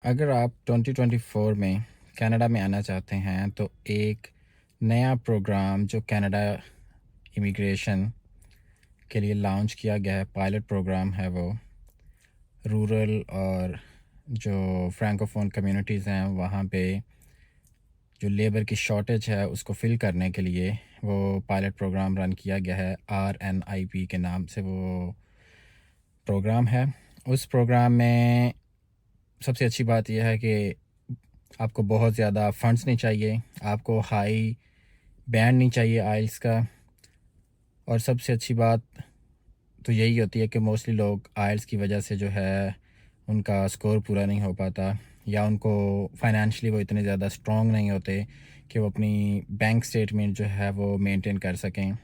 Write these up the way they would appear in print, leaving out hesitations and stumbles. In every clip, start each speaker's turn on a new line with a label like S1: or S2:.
S1: अगर आप 2024 में कनाडा में आना चाहते हैं तो एक नया प्रोग्राम जो कनाडा इमिग्रेशन के लिए लॉन्च किया गया है, पायलट प्रोग्राम है वो रूरल और जो फ्रैंकोफोन कम्युनिटीज़ हैं वहाँ पे जो लेबर की शॉर्टेज है उसको फिल करने के लिए वो पायलट प्रोग्राम रन किया गया है। RNIP के नाम से वो प्रोग्राम है। उस प्रोग्राम में सबसे अच्छी बात यह है कि आपको बहुत ज़्यादा फंड्स नहीं चाहिए, आपको हाई बैंड नहीं चाहिए आइल्स का, और सबसे अच्छी बात तो यही होती है कि मोस्टली लोग आइल्स की वजह से जो है उनका स्कोर पूरा नहीं हो पाता, या उनको फाइनेंशियली वो इतने ज़्यादा स्ट्रॉन्ग नहीं होते कि वो अपनी बैंक स्टेटमेंट जो है वो मेंटेन कर सकें।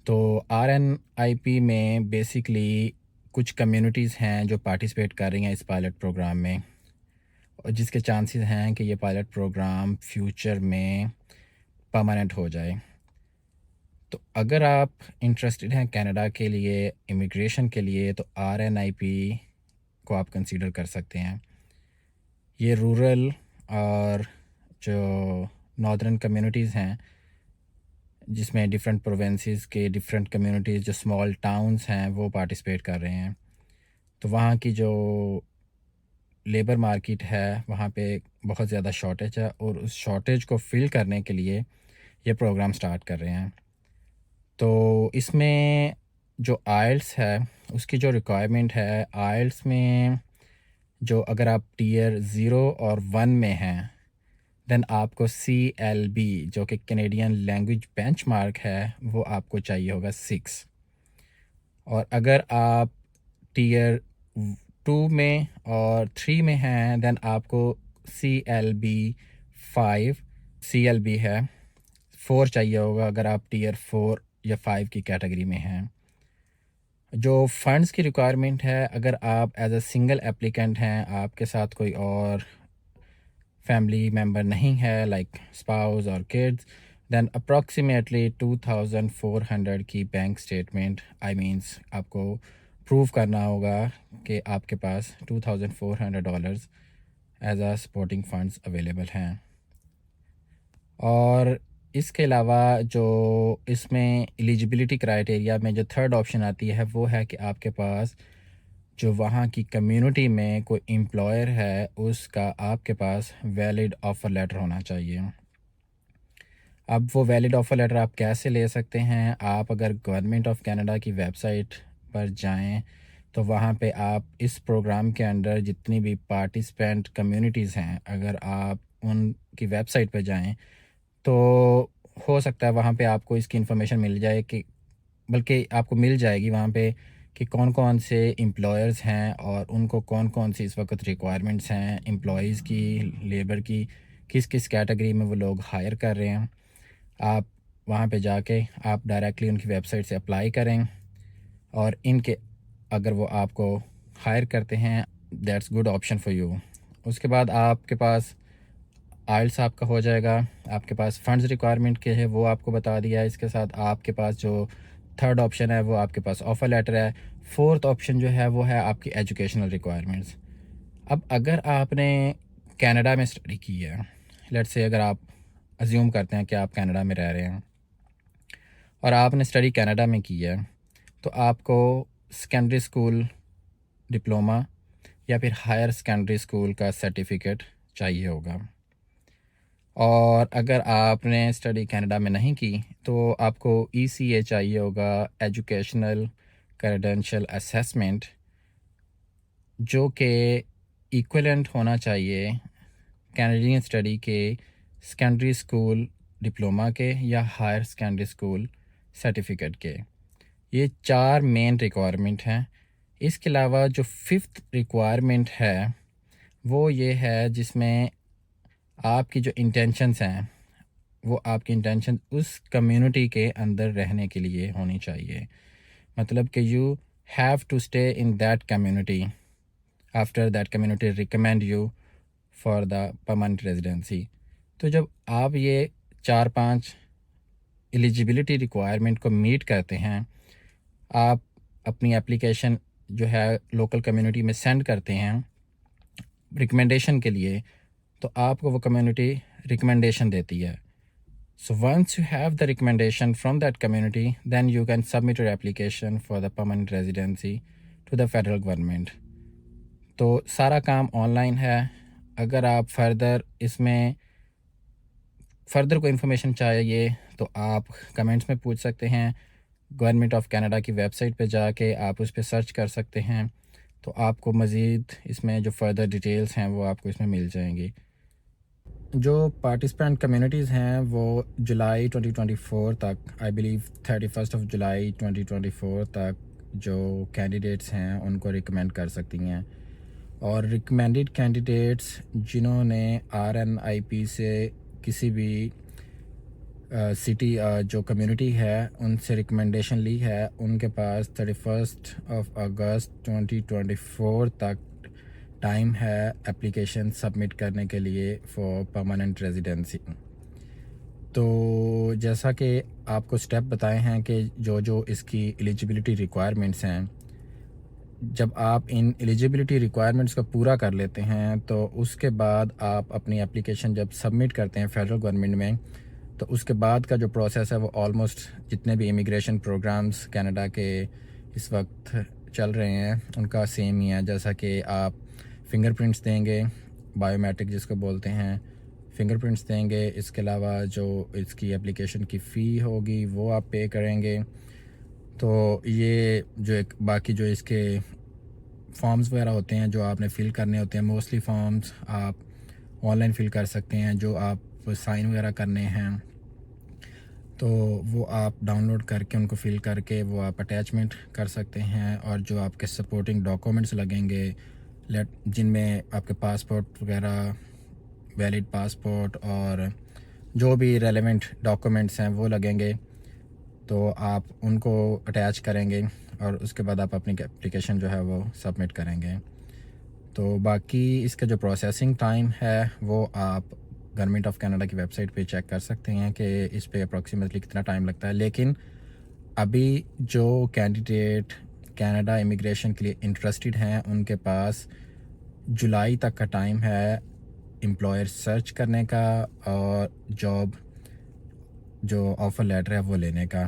S1: तो RNIP में बेसिकली कुछ कम्युनिटीज़ हैं जो पार्टिसिपेट कर रही हैं इस पायलट प्रोग्राम में, और जिसके चांसेस हैं कि ये पायलट प्रोग्राम फ्यूचर में परमानेंट हो जाए। तो अगर आप इंटरेस्टेड हैं कनाडा के लिए इमिग्रेशन के लिए तो RNIP को आप कंसीडर कर सकते हैं। ये रूरल और जो नॉर्दर्न कम्युनिटीज़ हैं जिसमें डिफरेंट प्रोविंसेस के डिफरेंट कम्युनिटीज़ जो स्मॉल टाउन्स हैं वो पार्टिसिपेट कर रहे हैं। तो वहाँ की जो लेबर मार्केट है वहाँ पे बहुत ज़्यादा शॉर्टेज है, और उस शॉर्टेज को फिल करने के लिए ये प्रोग्राम स्टार्ट कर रहे हैं। तो इसमें जो आइल्स है उसकी जो रिक्वायरमेंट है, आइल्स में जो अगर आप टियर 0 और 1 में हैं देन आपको CLB जो कि कैनेडियन लैंग्वेज बेंचमार्क है वो आपको चाहिए होगा 6। और अगर आप टियर 2 में और 3 में हैं देन आपको CLB 5, CLB है 4 चाहिए होगा अगर आप टियर 4 या 5 की कैटेगरी में हैं। जो फंड्स की रिक्वायरमेंट है, अगर आप एज अ सिंगल एप्लीकेंट हैं, आपके साथ कोई और फैमिली मेम्बर नहीं है लाइक स्पाउस और किड्स, देन अप्रॉक्सीमेटली 2400 की बैंक स्टेटमेंट आई मीन्स आपको प्रूव करना होगा कि आपके पास $2400 एज आ सपोर्टिंग फंड्स अवेलेबल हैं। और इसके अलावा जो इसमें एलिजिबिलिटी क्राइटेरिया में जो थर्ड ऑप्शन आती है वो है कि आपके पास जो वहाँ की कम्युनिटी में कोई एम्प्लॉयर है उसका आपके पास वैलिड ऑफ़र लेटर होना चाहिए। अब वो वैलिड ऑफ़र लेटर आप कैसे ले सकते हैं? आप अगर गवर्नमेंट ऑफ कनाडा की वेबसाइट पर जाएं तो वहाँ पे आप इस प्रोग्राम के अंडर जितनी भी पार्टिसिपेंट कम्युनिटीज़ हैं अगर आप उनकी वेबसाइट पर जाएं तो हो सकता है वहाँ पे आपको इसकी इन्फॉर्मेशन मिल जाए कि बल्कि आपको मिल जाएगी वहाँ पे कि कौन कौन से एम्प्लॉयर्स हैं और उनको कौन कौन सी इस वक्त रिक्वायरमेंट्स हैं एम्प्लॉयज़ की, लेबर की, किस किस कैटेगरी में वो लोग हायर कर रहे हैं। आप वहाँ पे जाके आप डायरेक्टली उनकी वेबसाइट से अप्लाई करें, और इनके अगर वो आपको हायर करते हैं that's good option for you. उसके बाद आपके पास आइल्स आपका हो जाएगा, आपके पास फंड्स रिक्वायरमेंट के है वो आपको बता दिया है। इसके साथ आपके पास जो थर्ड ऑप्शन है वो आपके पास ऑफ़र लेटर है। फोर्थ ऑप्शन जो है वो है आपकी एजुकेशनल रिक्वायरमेंट्स। अब अगर आपने कनाडा में स्टडी की है, लेट्स से अगर आप अज्यूम करते हैं कि आप कनाडा में रह रहे हैं और आपने स्टडी कनाडा में की है, तो आपको सेकेंडरी स्कूल डिप्लोमा या फिर हायर सेकेंडरी स्कूल का सर्टिफिकेट चाहिए होगा। और अगर आपने स्टडी कनाडा में नहीं की तो आपको ECA चाहिए होगा, एजुकेशनल क्रेडेंशियल असेसमेंट, जो कि इक्विवेलेंट होना चाहिए कैनेडियन स्टडी के सेकेंडरी स्कूल डिप्लोमा के या हायर सेकेंडरी स्कूल सर्टिफिकेट के। ये 4 मेन रिक्वायरमेंट हैं। इसके अलावा जो फिफ्थ रिक्वायरमेंट है वो ये है जिसमें आपकी जो इंटेंशंस हैं वो आपकी इंटेंशन उस कम्युनिटी के अंदर रहने के लिए होनी चाहिए। मतलब कि you have to stay in that community after that community recommend you for the permanent residency. तो जब आप ये 4-5 एलिजिबिलिटी रिक्वायरमेंट को मीट करते हैं, आप अपनी एप्लीकेशन जो है लोकल कम्युनिटी में सेंड करते हैं, रिकमेंडेशन के लिए, तो आपको वो कम्युनिटी रिकमेंडेशन देती है. So once you have the recommendation from that community, then you can submit your application for the permanent residency to the federal government. तो सारा काम ऑनलाइन है. अगर आप इसमें फ़र्दर कोई इन्फॉर्मेशन चाहिए तो आप कमेंट्स में पूछ सकते हैं. गवर्नमेंट ऑफ कनाडा की वेबसाइट पे जाके आप उस पर सर्च कर सकते हैं, तो आपको मज़ीद इसमें जो फ़र्दर डिटेल्स हैं वो आपको इसमें मिल जाएंगी. जो पार्टिसिपेंट कम्युनिटीज़ हैं वो जुलाई 2024 तक, आई बिलीव 31 जुलाई 2024 तक जो कैंडिडेट्स हैं उनको रिकमेंड कर सकती हैं. और रिकमेंडेड कैंडिडेट्स जिन्होंने RNIP से किसी भी सिटी जो कम्युनिटी है उनसे रिकमेंडेशन ली है, उनके पास 31 अगस्त 2024 तक टाइम है एप्लीकेशन सबमिट करने के लिए फॉर परमानेंट रेजिडेंसी. तो जैसा कि आपको स्टेप बताए हैं कि जो जो इसकी एलिजिबिलिटी रिक्वायरमेंट्स हैं, जब आप इन एलिजिबिलिटी रिक्वायरमेंट्स को पूरा कर लेते हैं तो उसके बाद आप अपनी एप्लीकेशन जब सबमिट करते हैं फेडरल गवर्नमेंट में, तो उसके बाद का जो प्रोसेस है वो ऑलमोस्ट जितने भी इमिग्रेशन प्रोग्राम्स कनाडा के इस वक्त चल रहे हैं उनका सेम ही है. जैसा कि आप फिंगरप्रिंट्स देंगे, बायोमेट्रिक जिसको बोलते हैं, फिंगरप्रिंट्स देंगे. इसके अलावा जो इसकी एप्लीकेशन की फ़ी होगी वो आप पे करेंगे. तो ये जो एक बाकी जो इसके फॉर्म्स वगैरह होते हैं जो आपने फ़िल करने होते हैं, मोस्टली फॉर्म्स आप ऑनलाइन फ़िल कर सकते हैं. जो आप साइन वगैरह करने हैं तो वो आप डाउनलोड करके उनको फ़िल करके वो आप अटैचमेंट कर सकते हैं. और जो आपके सपोर्टिंग डॉक्यूमेंट्स लगेंगे, जिनमें आपके पासपोर्ट वगैरह, वैलिड पासपोर्ट और जो भी रेलेवेंट डॉक्यूमेंट्स हैं वो लगेंगे, तो आप उनको अटैच करेंगे और उसके बाद आप अपनी एप्लीकेशन जो है वो सबमिट करेंगे. तो बाकी इसका जो प्रोसेसिंग टाइम है वो आप गवर्नमेंट ऑफ कनाडा की वेबसाइट पे चेक कर सकते हैं कि इस पे अप्रॉक्सीमेटली कितना टाइम लगता है. लेकिन अभी जो कैंडिडेट कनाडा इमिग्रेशन के लिए इंटरेस्टेड हैं उनके पास जुलाई तक का टाइम है एम्प्लॉयर सर्च करने का और जॉब जो ऑफ़र लेटर है वो लेने का.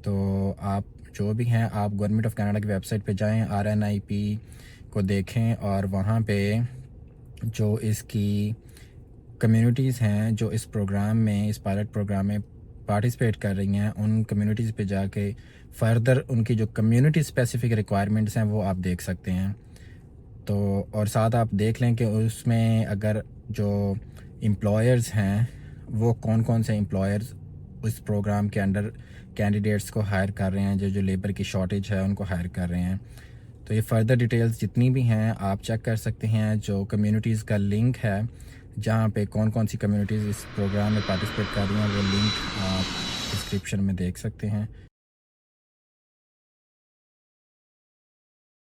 S1: तो आप जो भी हैं आप गवर्नमेंट ऑफ कनाडा की वेबसाइट पे जाएं, RNIP को देखें और वहाँ पे जो इसकी कम्युनिटीज़ हैं जो इस प्रोग्राम में, इस पायलट प्रोग्राम में पार्टिसिपेट कर रही हैं, उन कम्युनिटीज़ पे जाके फ़र्दर उनकी जो कम्युनिटी स्पेसिफ़िक रिक्वायरमेंट्स हैं वो आप देख सकते हैं. तो और साथ आप देख लें कि उसमें अगर जो एम्प्लॉयर्स हैं वो कौन कौन से एम्प्लॉयर्स इस प्रोग्राम के अंडर कैंडिडेट्स को हायर कर रहे हैं, जो जो लेबर की शॉर्टेज है उनको हायर कर रहे हैं. तो ये फ़र्दर डिटेल्स जितनी भी हैं आप चेक कर सकते हैं. जो कम्युनिटीज़ का लिंक है जहाँ पे कौन कौन सी कम्युनिटीज़ इस प्रोग्राम में पार्टिसिपेट कर रही हैं वो लिंक आप डिस्क्रिप्शन में देख सकते हैं.